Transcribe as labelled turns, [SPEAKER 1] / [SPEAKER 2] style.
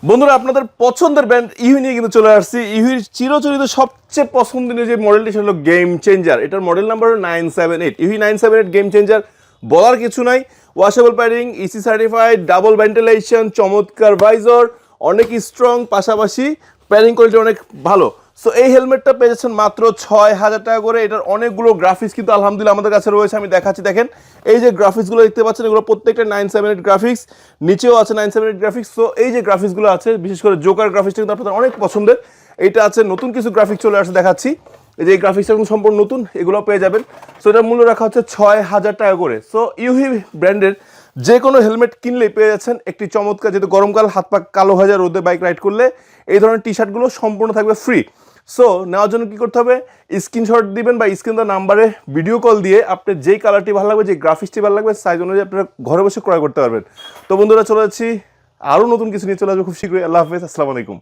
[SPEAKER 1] বন্ধুরা আপনাদের পছন্দের ব্র্যান্ড ইউহি নিয়ে কিন্তু চলে আসছি। ইউহির চিরচরিত সবচেয়ে পছন্দনীয় যে মডেলটি সেটা হলো গেম চেঞ্জার। এটার মডেল নাম্বার হলো 978। ইউহি 978 গেম চেঞ্জার, বলার কিছু নাই। Washable padding, EC certified, double ventilation, চমৎকার ভাইজর, অনেক স্ট্রং, পাশাপাশি প্যাডিং কোয়ালিটি অনেক ভালো। সো এই হেলমেটটা পেয়ে যাচ্ছেন মাত্র 6,000 টাকা করে। এটার অনেকগুলো গ্রাফিক্স কিন্তু আলহামদুলিল্লাহ আমাদের কাছে রয়েছে, আমি দেখাচ্ছি। দেখেন এই যে গ্রাফিক্সগুলো দেখতে পাচ্ছেন, এগুলো প্রত্যেকটা 978 গ্রাফিক্স, নিচেও আছে 978 গ্রাফিক্স। সো এই যে গ্রাফিক্সগুলো আছে, বিশেষ করে জোকার গ্রাফিক্সটা কিন্তু আপনাদের অনেক পছন্দের। এইটা আছে, নতুন কিছু গ্রাফিক্স চলে আসছে, দেখাচ্ছি। এই যে এই গ্রাফিক্সটা কিন্তু সম্পূর্ণ নতুন, এগুলো পেয়ে যাবেন। সো এটার মূল্য রাখা হচ্ছে 6,000 টাকা করে। সো ইউহি ব্র্যান্ডের যে কোনো হেলমেট কিনলেই পেয়ে যাচ্ছেন একটি চমৎকার, যেহেতু গরমকাল, হাত পা কালো হয়ে যায় রোদে বাইক রাইড করলে, এই ধরনের টি শার্টগুলো সম্পূর্ণ থাকবে ফ্রি। সো নেওয়ার জন্য কী করতে হবে, স্ক্রিনশট দিবেন বা স্ক্রিন দেওয়া নাম্বারে ভিডিও কল দিয়ে আপনি যেই কালারটি ভালো লাগবে, যে গ্রাফিক্সটি ভালো লাগবে, সাইজ অনুযায়ী আপনারা ঘরে বসে ক্রয় করতে পারবেন। তো বন্ধুরা চলে যাচ্ছি, আরও নতুন কিছু নিয়ে চলে আসবে খুব শীঘ্রই। আল্লাহ হাফেজ, আসসালামু আলাইকুম।